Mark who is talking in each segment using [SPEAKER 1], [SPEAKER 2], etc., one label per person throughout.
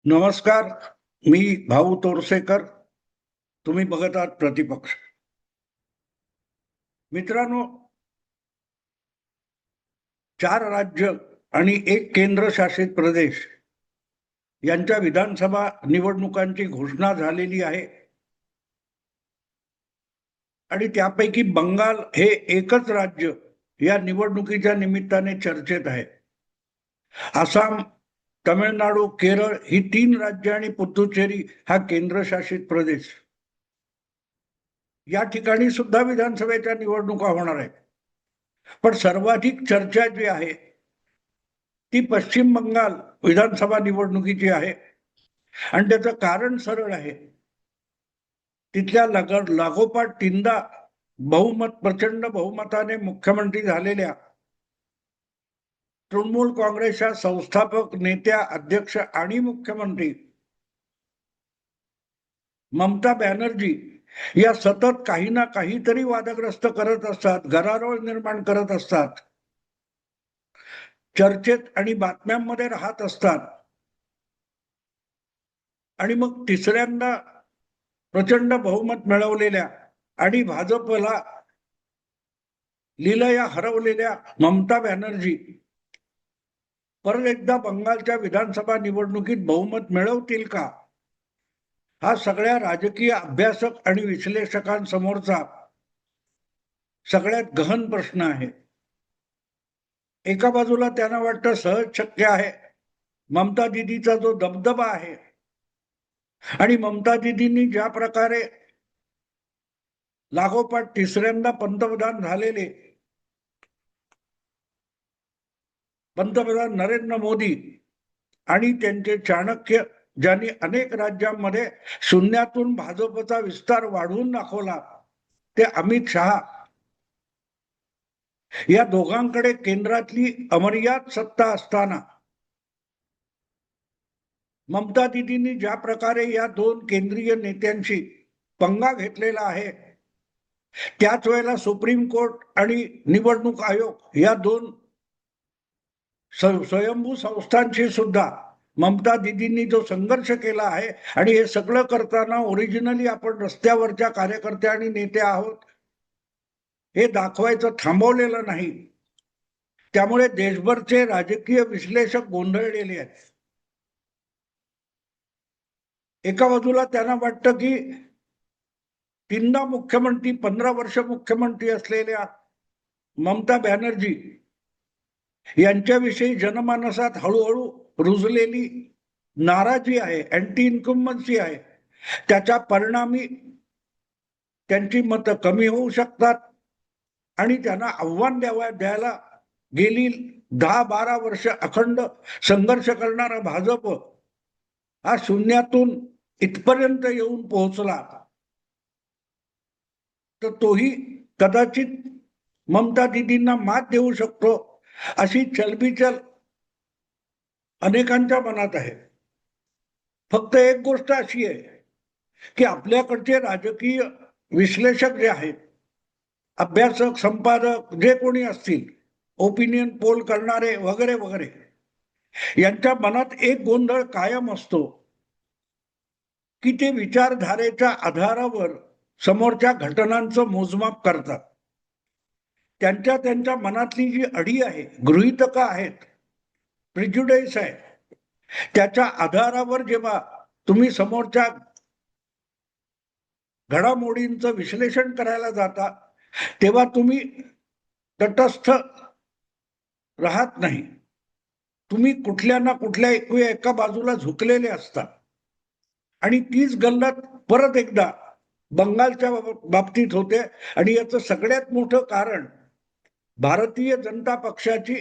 [SPEAKER 1] नमस्कार. मी भाऊ तोरसेकर. तुम्ही बघत आहात प्रतिपक्ष. मित्रांनो, 4 राज्य आणि 1 केंद्रशासित प्रदेश यांच्या विधानसभा निवडणुकांची घोषणा झालेली आहे आणि त्यापैकी बंगाल हे एकच राज्य या निवडणुकीच्या निमित्ताने चर्चेत आहे. आसाम, तमिळनाडू, केरळ ही 3 राज्य आणि पुद्दुचेरी हा केंद्रशासित प्रदेश या ठिकाणी सुद्धा विधानसभेच्या निवडणुका होणार आहेत. पण सर्वाधिक चर्चा जी आहे ती पश्चिम बंगाल विधानसभा निवडणुकीची आहे आणि त्याचं कारण सरळ आहे. तिथल्या लागोपाठ 3दा प्रचंड बहुमताने मुख्यमंत्री झालेल्या तृणमूल काँग्रेसच्या संस्थापक नेत्या, अध्यक्ष आणि मुख्यमंत्री ममता बॅनर्जी या सतत काही ना काहीतरी वादग्रस्त करत असतात, गदारोळ निर्माण करत असतात, चर्चेत आणि बातम्यांमध्ये राहत असतात आणि मग तिसऱ्यांदा प्रचंड बहुमत मिळवलेल्या आणि भाजपला लीलया हरवलेल्या ममता बॅनर्जी परत एकदा बंगालच्या विधानसभा निवडणुकीत बहुमत मिळवतील का, हा सगळ्या राजकीय अभ्यासक आणि विश्लेषकांसमोरचा सगळ्यात गहन प्रश्न आहे. एका बाजूला त्यांना वाटतं सहज शक्य आहे. ममता दिदीचा जो दबदबा आहे आणि ममता दिदींनी ज्या प्रकारे लागोपाठ तिसऱ्यांदा पंतप्रधान झालेले पंतप्रधान नरेंद्र मोदी आणि त्यांचे चाणक्य ज्यांनी अनेक राज्यांमध्ये शून्यातून भाजपचा विस्तार वाढवून दाखवला ते अमित शहा, या दोघांकडे केंद्रातली अमर्याद सत्ता असताना ममता दिदींनी ज्या प्रकारे या 2 केंद्रीय नेत्यांशी पंगा घेतलेला आहे, त्याच वेळेला सुप्रीम कोर्ट आणि निवडणूक आयोग या 2 स्वयंभू संस्थांशी सुद्धा ममता दिदींनी जो संघर्ष केला आहे आणि हे सगळं करताना ओरिजिनली आपण रस्त्यावरच्या कार्यकर्ते आणि नेते आहोत हे दाखवायचं थांबवलेलं नाही. त्यामुळे देशभरचे राजकीय विश्लेषक गोंधळलेले आहेत. एका बाजूला त्यांना वाटतं की 3दा मुख्यमंत्री, 15 वर्ष मुख्यमंत्री असलेल्या ममता बॅनर्जी यांच्याविषयी जनमानसात हळूहळू रुजलेली नाराजी आहे, अँटी इन्कम्बन्सी आहे, त्याच्या परिणामी त्यांची मतं कमी होऊ शकतात आणि त्यांना आव्हान द्यायला गेली 10-12 वर्ष अखंड संघर्ष करणारा भाजप हा शून्यातून इथपर्यंत येऊन पोहोचला तर तोही कदाचित ममता दिदींना मात देऊ शकतो अशी चलबिचल अनेकांच्या मनात आहे. फक्त एक गोष्ट अशी आहे की आपल्याकडचे राजकीय विश्लेषक जे आहेत, अभ्यासक, संपादक जे कोणी असतील, ओपिनियन पोल करणारे वगैरे वगैरे, यांच्या मनात एक गोंधळ कायम असतो की ते विचारधारेच्या आधारावर समोरच्या घटनांचं मोजमाप करतात. त्यांच्या मनातली जी अडी आहे, गृहीतक आहेत, प्रिज्युडाइस आहे, त्याच्या आधारावर जेव्हा तुम्ही समोरच्या घडामोडींचं विश्लेषण करायला जाता तेव्हा तुम्ही तटस्थ राहत नाही. तुम्ही कुठल्या ना कुठल्या एका बाजूला झुकलेले असता आणि तीच गल्लत परत एकदा बंगालच्या बाबतीत होते. आणि याचं सगळ्यात मोठं कारण भारतीय जनता पक्षाची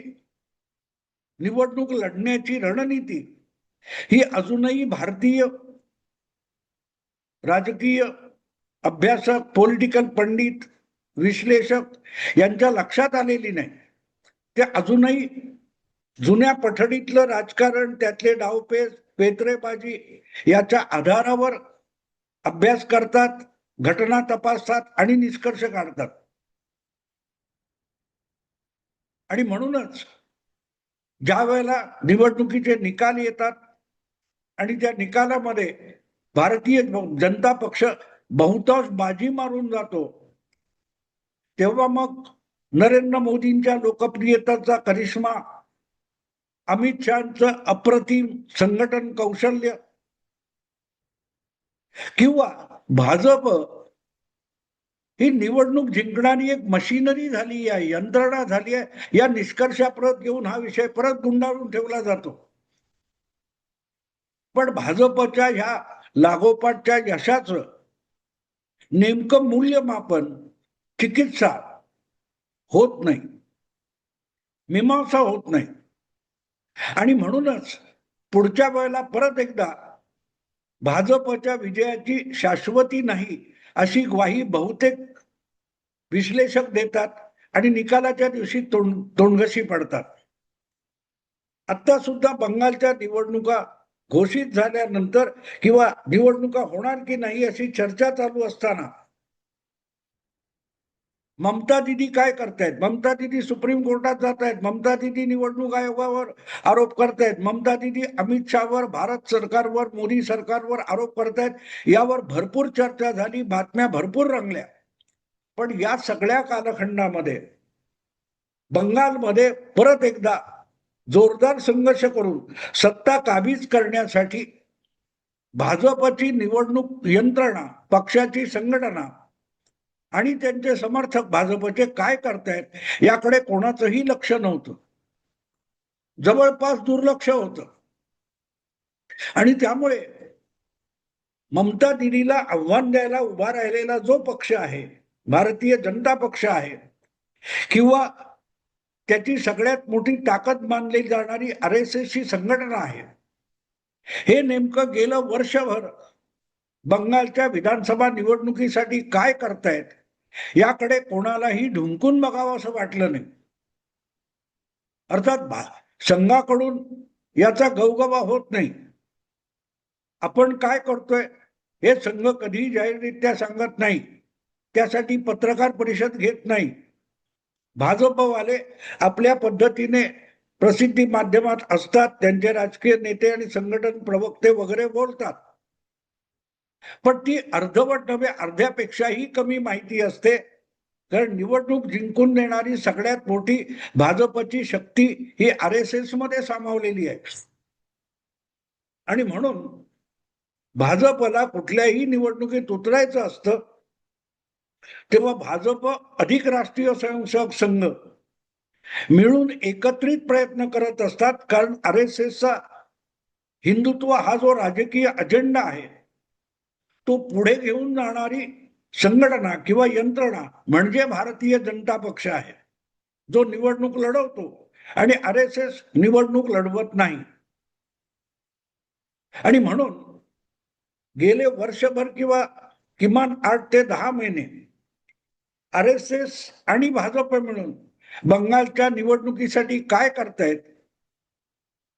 [SPEAKER 1] निवडणूक लढण्याची रणनीती ही अजूनही भारतीय राजकीय अभ्यासक, पॉलिटिकल पंडित, विश्लेषक यांच्या लक्षात आलेली नाही. ते अजूनही जुन्या पठडीतलं राजकारण, त्यातले डावपेच, पेत्रेबाजी याच्या आधारावर अभ्यास करतात, घटना तपासतात आणि निष्कर्ष काढतात. आणि म्हणूनच ज्या वेळेला निवडणुकीचे निकाल येतात आणि त्या निकालामध्ये भारतीय जनता पक्ष बहुतांश बाजी मारून जातो, तेव्हा मग नरेंद्र मोदींच्या लोकप्रियतेचा करिश्मा, अमित शहाचं अप्रतिम संघटन कौशल्य किंवा भाजप ही निवडणूक जिंकणारी एक मशिनरी झाली आहे, यंत्रणा झाली आहे, या निष्कर्षाप्रत घेऊन हा विषय परत गुंडाळून ठेवला जातो. पण भाजपच्या ह्या लागोपाठच्या यशाचं नेमकं मूल्यमापन, चिकित्सा होत नाही, मीमांसा होत नाही. आणि म्हणूनच पुढच्या वेळेला परत एकदा भाजपच्या विजयाची शाश्वती नाही अशी ग्वाही बहुतेक विश्लेषक देतात आणि निकालाच्या दिवशी तोंडघशी पडतात. आता सुद्धा बंगालच्या निवडणुका घोषित झाल्यानंतर किंवा निवडणुका होणार की नाही अशी चर्चा चालू असताना ममता दिदी काय करतायत? ममता दिदी सुप्रीम कोर्टात जात आहेत, ममता दिदी निवडणूक आयोगावर आरोप करतायत, ममता दिदी अमित शहावर, भारत सरकारवर, मोदी सरकारवर आरोप करतायत. यावर भरपूर चर्चा झाली, बातम्या भरपूर रंगल्या. पण या सगळ्या कालखंडामध्ये बंगालमध्ये परत एकदा जोरदार संघर्ष करून सत्ता काबीज करण्यासाठी भाजपची निवडणूक यंत्रणा, पक्षाची संघटना आणि त्यांचे समर्थक भाजपचे काय करतायत याकडे कोणाचंही लक्ष नव्हतं, जवळपास दुर्लक्ष होतं. आणि त्यामुळे ममता दिदीला आव्हान द्यायला उभा राहिलेला जो पक्ष आहे, भारतीय जनता पक्ष आहे, किंवा त्याची सगळ्यात मोठी ताकद मानली जाणारी RSS ची संघटना आहे, हे नेमकं गेलं वर्षभर बंगालच्या विधानसभा निवडणुकीसाठी काय करतायत याकडे कोणालाही ढुंकून बघावं असं वाटलं नाही. अर्थात संघाकडून याचा गवगवा होत नाही. आपण काय करतोय हे संघ कधीही जाहीररित्या सांगत नाही, त्यासाठी पत्रकार परिषद घेत नाही. भाजपवाले आपल्या पद्धतीने प्रसिद्धी माध्यमात असतात, त्यांचे राजकीय नेते आणि संघटन प्रवक्ते वगैरे बोलतात, पण ती अर्धवट नव्हे, अर्ध्यापेक्षाही कमी माहिती असते. कारण निवडणूक जिंकून देणारी सगळ्यात मोठी भाजपची शक्ती ही RSS मध्ये सामावलेली आहे. आणि म्हणून भाजपला कुठल्याही निवडणुकीत उतरायचं असतं तेव्हा भाजप अधिक राष्ट्रीय स्वयंसेवक संघ मिळून एकत्रित प्रयत्न करत असतात. कारण RSSचा हिंदुत्व हा जो राजकीय अजेंडा आहे तो पुढे घेऊन जाणारी संघटना किंवा यंत्रणा म्हणजे भारतीय जनता पक्ष आहे, जो निवडणूक लढवतो, आणि RSS निवडणूक लढवत नाही. आणि म्हणून गेले वर्षभर किंवा किमान 8 ते 10 महिने RSS आणि भाजप मिळून बंगालच्या निवडणुकीसाठी काय करतायत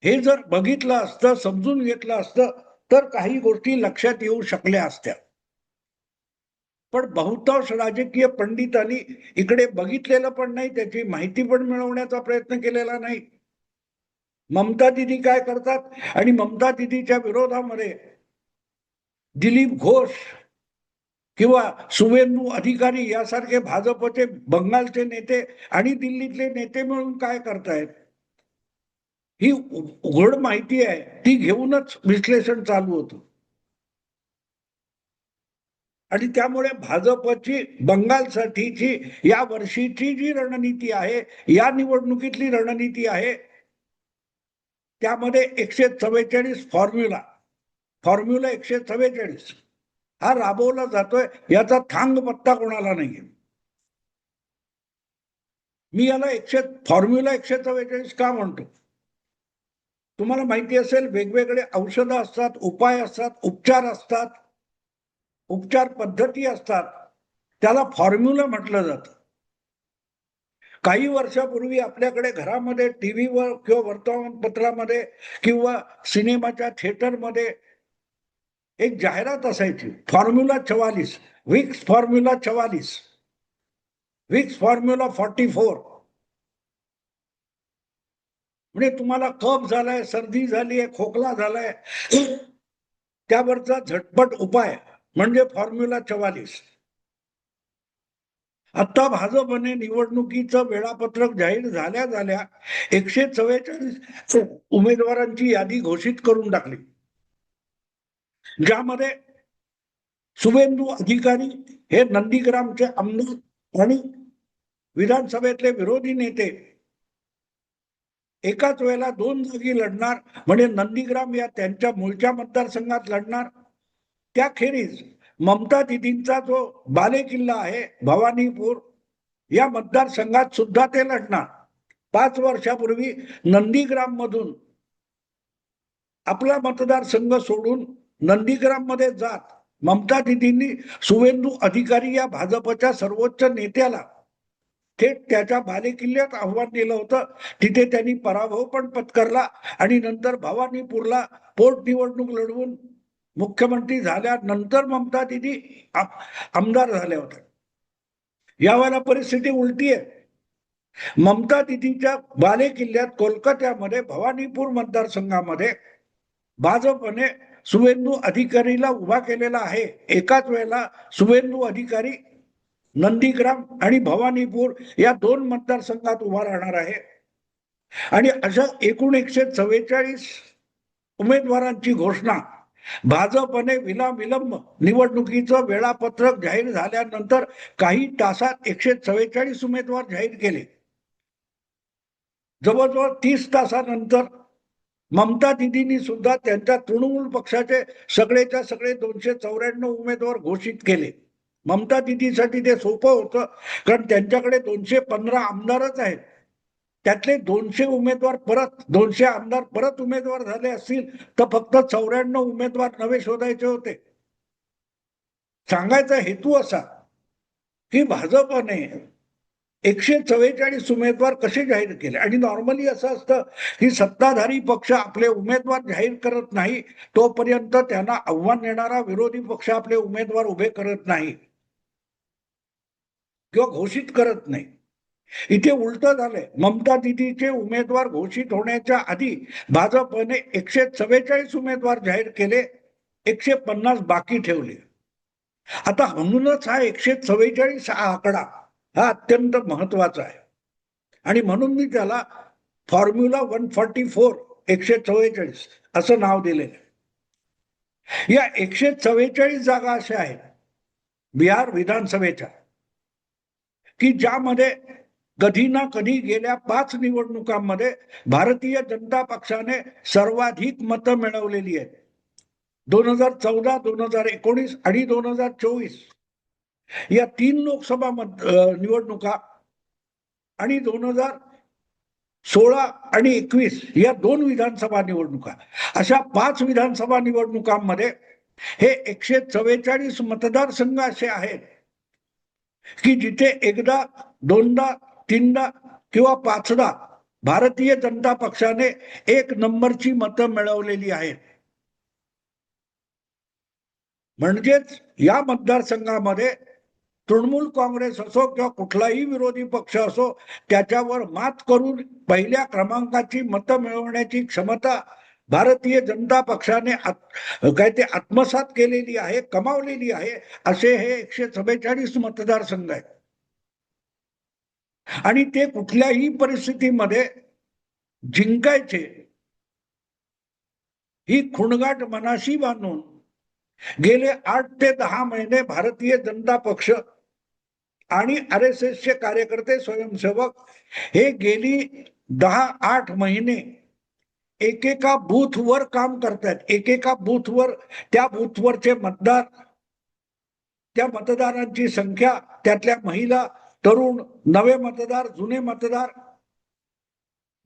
[SPEAKER 1] हे जर बघितलं असतं, समजून घेतलं असतं, तर काही गोष्टी लक्षात येऊ शकल्या असत्या. पण बहुतांश राजकीय पंडितांनी इकडे बघितलेलं पण नाही, त्याची माहिती पण मिळवण्याचा प्रयत्न केलेला नाही. ममता दिदी काय करतात आणि ममता दिदीच्या विरोधामध्ये दिलीप घोष किंवा शुभेंदू अधिकारी यासारखे भाजपचे बंगालचे नेते आणि दिल्लीतले नेते मिळून काय करतायत ही उघड माहिती आहे, ती घेऊनच विश्लेषण चालू होतं. आणि त्यामुळे भाजपची बंगालसाठीची या वर्षीची जी रणनीती आहे, या निवडणुकीतली रणनीती आहे, त्यामध्ये 144 फॉर्म्युला 144 हा राबवला जातोय, याचा थांग पत्ता कोणाला नाहीये. मी याला फॉर्म्युला 144 का म्हणतो? तुम्हाला माहिती असेल, वेगवेगळे औषधं असतात, उपाय असतात, उपचार असतात, उपचार पद्धती असतात, त्याला फॉर्म्युला म्हटलं जातं. काही वर्षापूर्वी आपल्याकडे घरामध्ये, टीव्हीवर किंवा वर्तमानपत्रामध्ये किंवा सिनेमाच्या थिएटरमध्ये एक जाहिरात असायची, formula 44, Vicks formula 44, Vicks formula 44. म्हणजे तुम्हाला कफ झालाय, सर्दी झालीय, खोकला झालाय, त्यावरचा झटपट उपाय म्हणजे फॉर्म्युला 44. आता भाजपने निवडणुकीचं वेळापत्रक जाहीर झाल्या झाल्या 144 उमेदवारांची यादी घोषित करून टाकली, ज्यामध्ये शुभेंदू अधिकारी हे नंदीग्रामचे आमदार आणि विधानसभेतले विरोधी नेते एकाच वेळेला 2 जागी लढणार, म्हणजे नंदीग्राम या त्यांच्या मूळच्या मतदारसंघात लढणार. त्याखेरीज ममता दिदींचा जो बालेकिल्ला आहे भवानीपूर या मतदारसंघात सुद्धा ते लढणार. 5 वर्षापूर्वी नंदीग्राम मधून आपला मतदारसंघ सोडून नंदीग्राम मध्ये जात ममता दिदींनी शुभेंदू अधिकारी या भाजपच्या सर्वोच्च नेत्याला थेट त्याच्या बालेकिल्ल्यात आव्हान दिलं होतं. तिथे त्यांनी पराभव पण पत्करला आणि नंतर भवानीपूरला पोटनिवडणूक लढवून मुख्यमंत्री झाल्यानंतर ममता दिदी आमदार झाल्या होत्या. यावेळेला परिस्थिती उलटी आहे. ममता दिदीच्या बालेकिल्ल्यात कोलकात्यामध्ये भवानीपूर मतदारसंघामध्ये भाजपने शुभेंदू अधिकारीला उभा केलेला आहे. एकाच वेळेला शुभेंदू अधिकारी नंदीग्राम आणि भवानीपूर या 2 मतदारसंघात उभा राहणार आहे. आणि अशा एकूण 144 उमेदवारांची घोषणा भाजपने विनाविलंब निवडणुकीचं वेळापत्रक जाहीर झाल्यानंतर काही तासात 144 उमेदवार जाहीर केले. जवळजवळ 30 तासानंतर ममता दिदींनी सुद्धा त्यांच्या तृणमूल पक्षाचे सगळेच्या सगळे 294 उमेदवार घोषित केले. ममता दिदीसाठी ते सोपं होतं, कारण त्यांच्याकडे 215 आमदारच आहेत. त्यातले 200 उमेदवार परत 200 आमदार परत उमेदवार झाले असतील तर फक्त 94 उमेदवार नवे शोधायचे होते. सांगायचा हेतू असा की भाजपने 144 उमेदवार कसे जाहीर केले. आणि नॉर्मली असं असतं की सत्ताधारी पक्ष आपले उमेदवार जाहीर करत नाही तोपर्यंत त्यांना आव्हान देणारा विरोधी पक्ष आपले उमेदवार उभे करत नाही किंवा घोषित करत नाही. इथे उलट झालंय. ममता दिदीचे उमेदवार घोषित होण्याच्या आधी भाजपने 144 उमेदवार जाहीर केले, 150 बाकी ठेवले. आता म्हणूनच हा 144 हा आकडा हा अत्यंत महत्वाचा आहे आणि म्हणून मी त्याला फॉर्म्युला 144 144 असं नाव दिलेलं आहे. या 144 जागा अशा आहेत बिहार विधानसभेच्या की ज्यामध्ये कधी ना कधी गेल्या 5 निवडणुकांमध्ये भारतीय जनता पक्षाने सर्वाधिक मतं मिळवलेली आहेत. 2014, 2019 आणि 2024 या 3 लोकसभा निवडणुका आणि 2016 आणि 21 या 2 विधानसभा निवडणुका, अशा 5 विधानसभा निवडणुकांमध्ये हे 144 मतदारसंघ असे आहेत की जिथे एकदा, दोनदा, तीनदा किंवा 5दा भारतीय जनता पक्षाने 1 नंबरची मतं मिळवलेली आहेत. म्हणजेच या मतदारसंघामध्ये तृणमूल काँग्रेस असो किंवा कुठलाही विरोधी पक्ष असो त्याच्यावर मात करून पहिल्या क्रमांकाची मतं मिळवण्याची क्षमता भारतीय जनता पक्षाने काय ते आत्मसात केलेली आहे, कमावलेली आहे. असे हे 144 मतदारसंघ आहेत आणि ते कुठल्याही परिस्थितीमध्ये जिंकायचे ही खुणगाट मनाशी बांधून गेले 8 ते 10 महिने भारतीय जनता पक्ष आणि RSS चे कार्यकर्ते स्वयंसेवक हे गेली 10-8 महिने एकेका बूथवर काम करतात. एकेका बूथवर, त्या बूथवरचे मतदार, त्या मतदारांची संख्या, त्यातल्या महिला, तरुण, नवे मतदार, जुने मतदार,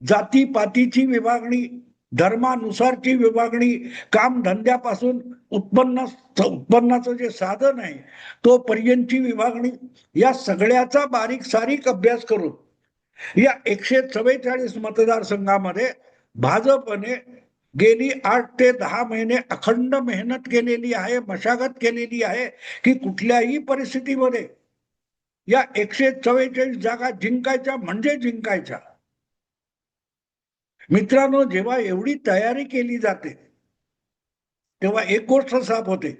[SPEAKER 1] जातीपातीची विभागणी, धर्मानुसारची विभागणी, काम धंद्यापासून उत्पन्नाचं जे साधन आहे तो पर्यंतची विभागणी, या सगळ्याचा बारीक सारीक अभ्यास करून या 144 मतदारसंघामध्ये भाजपने गेली 8 ते 10 महिने अखंड मेहनत केलेली आहे, मशागत केलेली आहे की कुठल्याही परिस्थितीमध्ये या 144 जागा जिंकायच्या म्हणजे जिंकायच्या. मित्रांनो, जेव्हा एवढी तयारी केली जाते तेव्हा एक गोष्ट साफ होते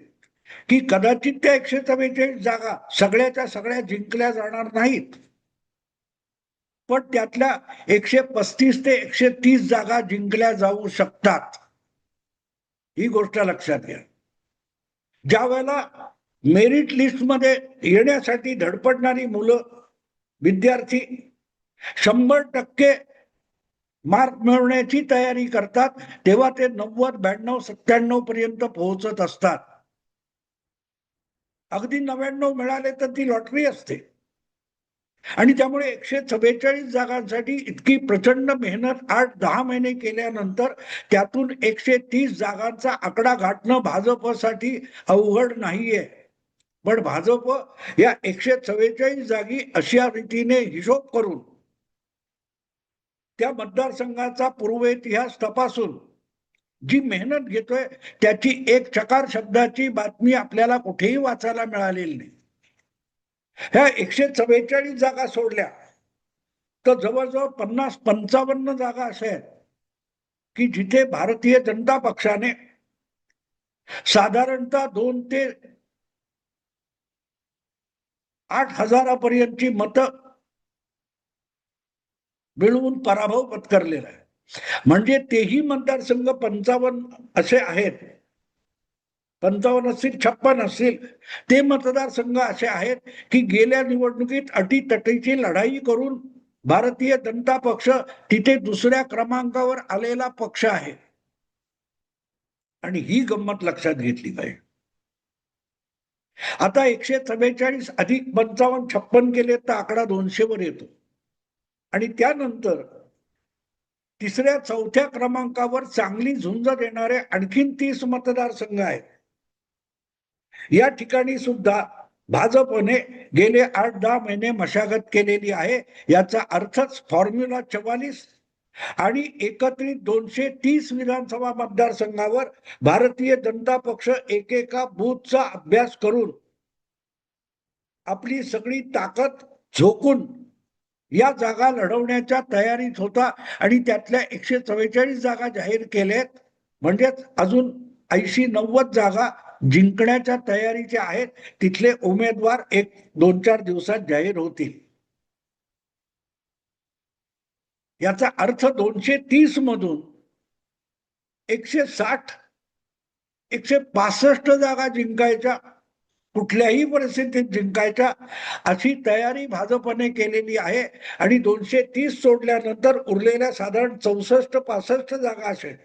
[SPEAKER 1] की कदाचित त्या 144 जागा सगळ्याच्या सगळ्या जिंकल्या जाणार नाहीत, पण त्यातल्या 135 ते 130 जागा जिंकल्या जाऊ शकतात. ही गोष्ट लक्षात घ्या. ज्या वेळेला मेरिट लिस्ट मध्ये येण्यासाठी धडपडणारी मुलं, विद्यार्थी 100% मार्क मिळवण्याची तयारी करतात, तेव्हा ते 90, 92, 97 पर्यंत पोहोचत असतात. अगदी 99 मिळाले तर ती लॉटरी असते. आणि त्यामुळे 144 जागांसाठी इतकी प्रचंड मेहनत 8-10 महिने केल्यानंतर त्यातून 130 जागांचा आकडा गाठणं भाजपसाठी अवघड नाहीये. पण भाजप या 144 जागी अशा रीतीने हिशोब करून त्या मतदारसंघाचा पूर्व इतिहास तपासून जी मेहनत घेतोय त्याची एक चकार शब्दाची बातमी आपल्याला कुठेही वाचायला मिळालेली नाही. ह्या 144 जागा सोडल्या तर जवळजवळ 50-55 जागा अशा आहेत की जिथे भारतीय जनता पक्षाने साधारणतः 2 ते 8,000 मतं मिळवून पराभव पत्करलेला आहे. म्हणजे तेही मतदारसंघ 55 असे आहेत, 55 असतील, 56 असतील, ते मतदारसंघ असे आहेत की गेल्या निवडणुकीत अटीतटीची लढाई करून भारतीय जनता पक्ष तिथे दुसऱ्या क्रमांकावर आलेला पक्ष आहे. आणि ही गंमत लक्षात घेतली पाहिजे. आता 144 अधिक 55 56 केले तर आकडा 200 वर येतो. आणि त्यानंतर तिसऱ्या चौथ्या क्रमांकावर चांगली झुंज देणारे आणखीन 30 मतदारसंघ आहेत. या ठिकाणी सुद्धा भाजपने गेले 8-10 महिने मशागत केलेली आहे. याचा अर्थच फॉर्म्युला 44 आणि एकत्रित 230 विधानसभा मतदारसंघावर भारतीय जनता पक्ष एकेका बूथचा अभ्यास करून आपली सगळी ताकद झोकून या जागा लढवण्याच्या तयारीत होता. आणि त्यातल्या 144 जागा जाहीर केल्यात, म्हणजेच अजून 80-90 जागा जिंकण्याच्या तयारीच्या आहेत. तिथले उमेदवार 1-2-4 दिवसात जाहीर होतील. याचा अर्थ 230 मधून 160, 165 जागा जिंकायच्या, कुठल्याही परिस्थितीत जिंकायच्या अशी तयारी भाजपने केलेली आहे. आणि 230 सोडल्यानंतर उरलेल्या साधारण 64-65 जागा असेल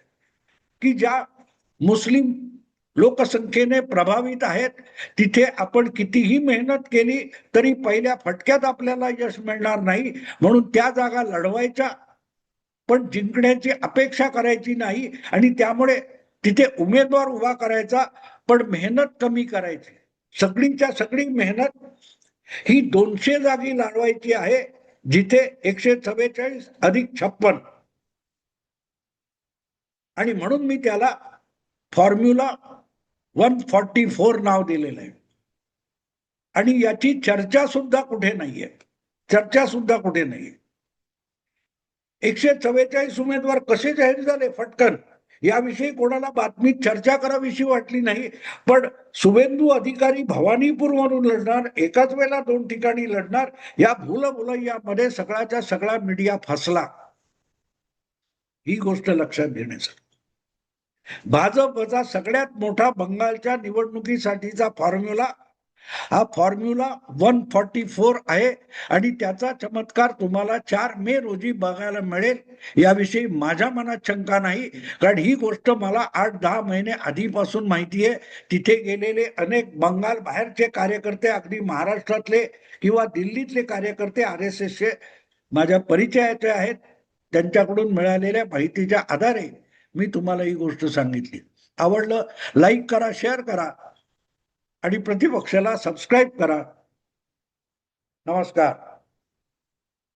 [SPEAKER 1] की ज्या मुस्लिम लोकसंख्येने प्रभावित आहेत, तिथे आपण कितीही मेहनत केली तरी पहिल्या फटक्यात आपल्याला यश मिळणार नाही. म्हणून त्या जागा लढवायच्या, पण जिंकण्याची अपेक्षा करायची नाही. आणि त्यामुळे तिथे उमेदवार उभा करायचा, पण मेहनत कमी करायची. सगळीच्या सगळी मेहनत ही 200 जागी लढवायची आहे, जिथे 144 अधिक 56. आणि म्हणून मी त्याला फॉर्म्युला 144 नाव दिलेलं आहे. आणि याची चर्चा सुद्धा कुठे नाहीये, चर्चा सुद्धा कुठे नाहीये. 144 उमेदवार कसे जाहीर झाले फटकन, याविषयी कोणाला बातमीत चर्चा करावीशी वाटली नाही. पण शुभेंदू अधिकारी भवानीपूर म्हणून लढणार, एकाच वेळेला 2 ठिकाणी लढणार, या भूलभुलैयामध्ये सगळ्याच्या सगळा मीडिया फसला. ही गोष्ट लक्षात घेण्यासाठी भाजपचा सगळ्यात मोठा बंगालच्या निवडणुकीसाठीचा फॉर्म्युला हा फॉर्म्युला 144 आहे. आणि त्याचा चमत्कार तुम्हाला 4 मे रोजी बघायला मिळेल, याविषयी माझ्या मनात शंका नाही. कारण ही गोष्ट मला 8-10 महिने आधीपासून माहिती आहे. तिथे गेलेले अनेक बंगाल बाहेरचे कार्यकर्ते, अगदी महाराष्ट्रातले किंवा दिल्लीतले कार्यकर्ते RSSचे माझ्या परिचयाचे आहेत. त्यांच्याकडून मिळालेल्या माहितीच्या आधारे मी तुम्हाला ही गोष्ट सांगितली. आवडलं लाईक करा, शेअर करा आणि प्रतिपक्षाला सबस्क्राईब करा. नमस्कार.